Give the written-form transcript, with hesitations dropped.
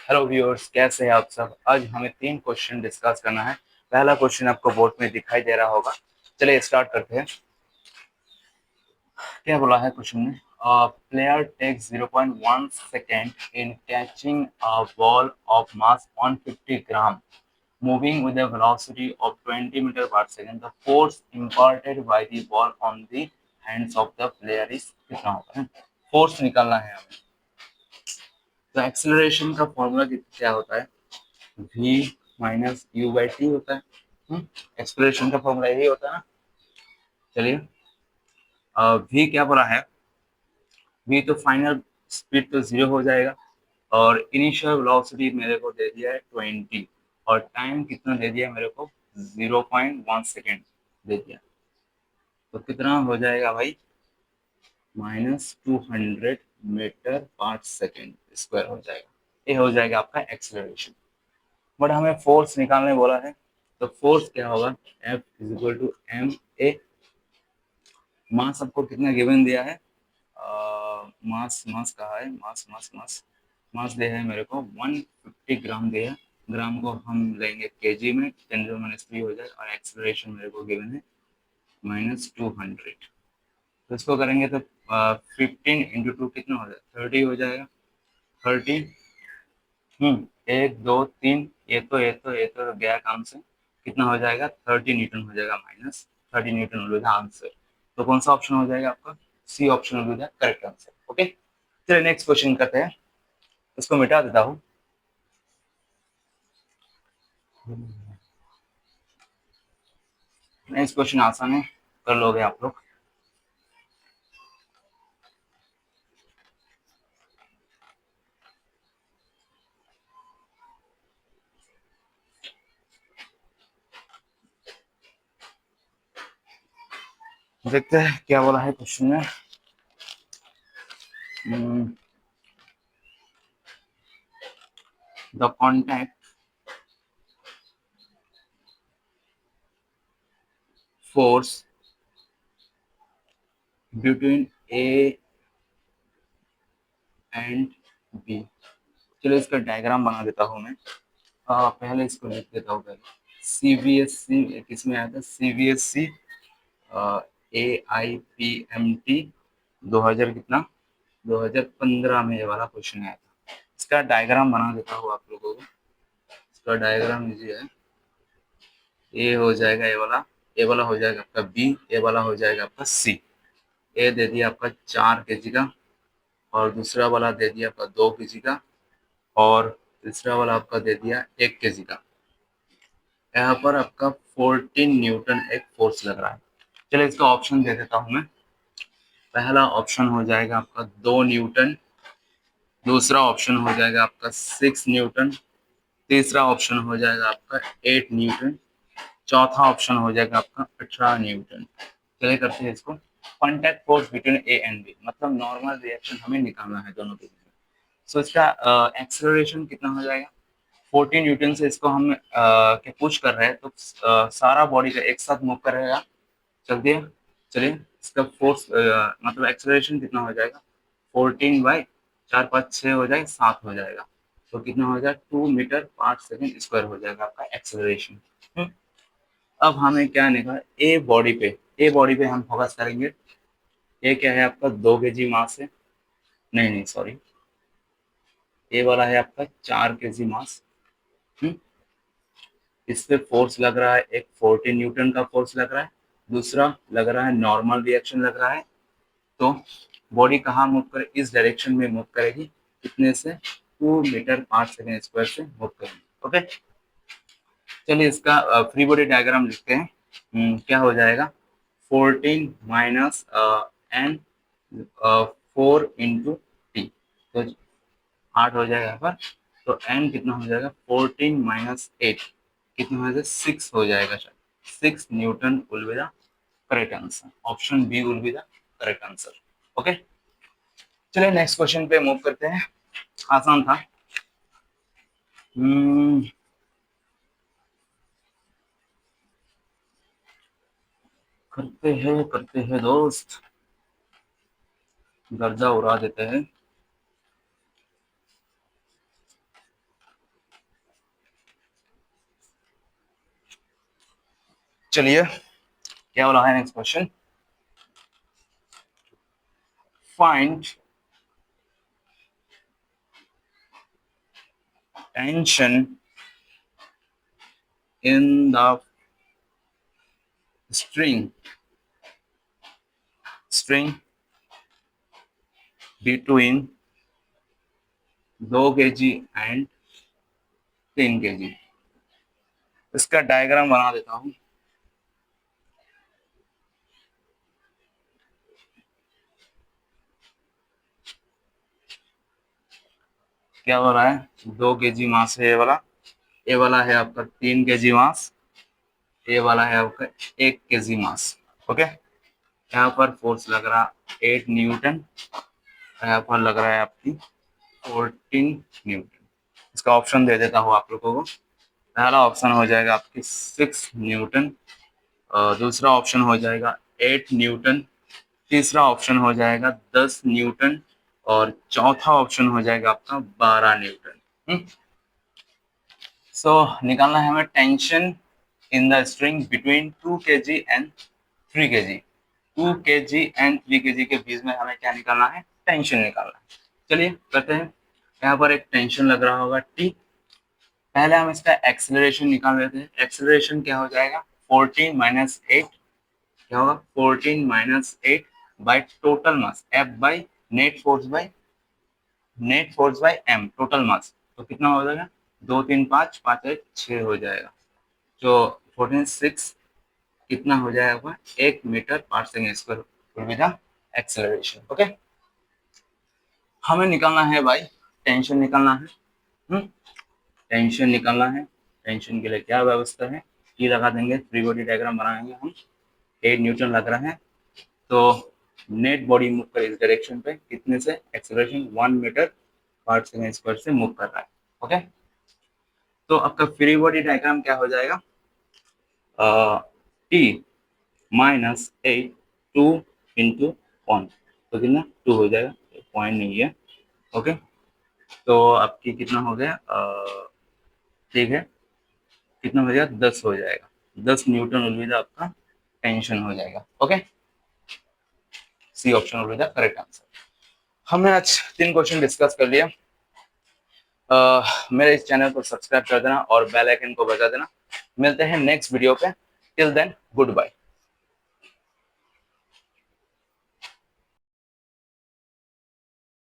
Hello viewers, कैसे हैं आप सब। आज हमें 3 क्वेश्चन डिस्कस करना है। पहला क्वेश्चन आपको बोर्ड में दिखाई दे रहा होगा। चलिए स्टार्ट करते हैं। क्या बोला है क्वेश्चन में? Player takes 0.1 second in catching a ball of mass 150 gram moving with a velocity of 20 metre per second. The force imparted by the ball on the hands of the player is कितना होगा? Force निकालना है हमें। तो acceleration का formula क्या होता है? v minus you by T होता है। एक्सप्रेशन का फॉर्मूला यही होता है ना। चलिए, v क्या बोला है? v तो फाइनल स्पीड तो 0 हो जाएगा और इनिशियल वेलोसिटी मेरे को दे दिया है 20 और टाइम कितना दे दिया मेरे को? 0.1 सेकेंड दे दिया। तो कितना हो जाएगा भाई? -200 मीटर पर सेकेंड स्क्वायर हो जाएगा। ये हो जाएगा आपका एक्सेलरेशन। बट हमें फोर्स निकालने बोला है, तो फोर्स क्या होगा? F is equal to M A. Mass आपको कितना गिवन दिया है? मास मास कहा है? मास मास मास मास दे है मेरे को 150 ग्राम दे है। ग्राम को हम लेंगे केजी में, 10⁻³ हो जाए और एक्सेलरेशन मेरे को गिवन है -200। तो इसको करेंगे तो 15 × 2 कितना हो जाएगा? 30 हो जाएगा। 30 1 2 3, ये तो गया काम से। कितना हो जाएगा? 30 न्यूटन हो जाएगा। -30 न्यूटन हो जाएगा आंसर। तो कौन सा ऑप्शन हो जाएगा आपका? सी ऑप्शन हो जाएगा करेक्ट आंसर। ओके, चलिए नेक्स्ट क्वेश्चन करते हैं। इसको मिटा देता हूँ। नेक्स्ट क्वेश्चन आसान है, कर लोगे आप लोग। देखते हैं क्या बोला है क्वेश्चन में। The contact force between A and B. चलो इसका डायग्राम बना देता हूँ मैं। पहले इसको लिख देता हूँ। पहले CBSC किसमें आया था? CBSC AIPMT 2000 कितना 2015 में ये वाला क्वेश्चन आया था। इसका डायग्राम बना देता हूँ आप लोगों को। इसका डायग्राम लीजिए। ए हो जाएगा ये वाला हो जाएगा आपका बी, ये वाला हो जाएगा आपका सी। ए दे दिया आपका 4 kg का और दूसरा वाला दे दिया आपका 2 kg का और तीसरा वाला आपका दे दिया 1 kg का। यहाँ पर आपका 14 न्यूटन एक फोर्स लग रहा है। चलिए इसका ऑप्शन दे देता हूँ मैं। पहला ऑप्शन हो जाएगा आपका 2 न्यूटन, दूसरा ऑप्शन हो जाएगा आपका 6 न्यूटन, तीसरा ऑप्शन हो जाएगा आपका 8 न्यूटन, चौथा ऑप्शन हो जाएगा आपका 18 न्यूटन। चलिए करते हैं इसको। Contact force between A and B मतलब नॉर्मल रिएक्शन हमें निकालना है दोनों के लिए। सो इसका एक्सेलरेशन कितना हो जाएगा? 14 न्यूटन से इसको हम के पुश कर रहे हैं तो सारा बॉडी का एक साथ मूव करेगा। चलते हैं। चलिए इसका फोर्स मतलब एक्सेलरेशन कितना हो जाएगा? 14 बाई 4 5 6 हो जाएगा, 7 हो जाएगा। तो कितना हो जाएगा? 2 मीटर पर सेकेंड स्क्वायर हो जाएगा आपका एक्सेलरेशन। अब हमें क्या निकाला? ए बॉडी पे हम फोकस करेंगे। ये क्या है आपका? 2 kg मास है। नहीं नहीं सॉरी, ये वाला है आपका 4 kg मास। इस पे फोर्स लग रहा है एक 14 न्यूटन का फोर्स लग रहा है, दूसरा लग रहा है नॉर्मल रिएक्शन लग रहा है। तो बॉडी कहाँ मूव करे? इस डायरेक्शन में मूव करेगी। कितने से? 2 मीटर पर सेकेंड स्क्वायर से मूव करेगी। ओके, चलिए इसका फ्री बॉडी डायग्राम लिखते हैं। क्या हो जाएगा? 14 माइनस एन 4 इंटू टी, तो 8 हो जाएगा यहाँ पर। तो एन कितना हो जाएगा? 14 माइनस 8 कितना हो जाएगा? 6 हो जाएगा शायद। 6 newton will be the correct answer. Option B will be the correct answer. Okay, चलिए नेक्स्ट क्वेश्चन पे मूव करते हैं। आसान था। करते हैं दोस्त, गर्दा उड़ा देते हैं। चलिए क्या बोला है next question, find tension in the string between 2 kg and 3 kg। इसका डायग्राम बना देता हूं। क्या हो रहा है, 2 kg मास है ये वाला है आपका 3 kg मास, ये वाला है आपका 1 kg मास। ओके, यहाँ पर फोर्स लग रहा 8 न्यूटन, यहाँ पर लग रहा है आपकी 14 न्यूटन। इसका ऑप्शन दे देता हूँ आप लोगों को। पहला ऑप्शन हो जाएगा आपकी 6 न्यूटन, दूसरा ऑप्शन हो जाएगा 8 न्यूटन, तीसरा ऑप्शन हो जाएगा 10 न्यूटन और चौथा ऑप्शन हो जाएगा आपका 12 न्यूटन। सो निकालना है हमें tension in the string between 2 kg and 3 kg। 2 kg and 3 kg के बीच में हमें क्या निकालना है, टेंशन निकालना है। चलिए करते हैं। यहाँ पर एक टेंशन लग रहा होगा T। पहले हम इसका एक्सेलरेशन निकाल लेते हैं। एक्सेलरेशन क्या हो जाएगा, 14 माइनस 8 क्या होगा, 14 minus 8 by total mass F by net force by M total mass. तो कितना हो जाएगा, 2 3 5 5 1 6 हो जाएगा। तो 14 6 कितना हो जाएगा, 1 metre per second square with the acceleration. Okay, हमें निकालना है भाई, टेंशन निकालना है। टेंशन निकालना है। टेंशन के लिए क्या व्यवस्था है, ये लगा देंगे, फ्री बॉडी डायग्राम बनाएंगे हम। 8 न्यूटन लग रहा है, तो नेट बॉडी मूव कर इस डायरेक्शन पे, कितने से, acceleration 1 metre per second square से मूव कर रहा है। ओके, तो आपका फ्री बॉडी डायग्राम क्या हो जाएगा, टी माइनस 8 2 इंटू पॉइंट, तो कितना 2 हो जाएगा, पॉइंट नहीं है। ओके, तो आपकी कितना हो गया, ठीक है, कितना हो जाएगा, 10 हो जाएगा। 10 न्यूटन विल बी आपका टेंशन हो जाएगा। Okay, C option will be the correct answer. हमने आज 3 क्वेश्चन डिस्कस कर लिया। मेरे इस चैनल को सब्सक्राइब कर देना और बेल आइकन को बजा देना। मिलते हैं नेक्स्ट वीडियो पे, टिल देन गुड बाय।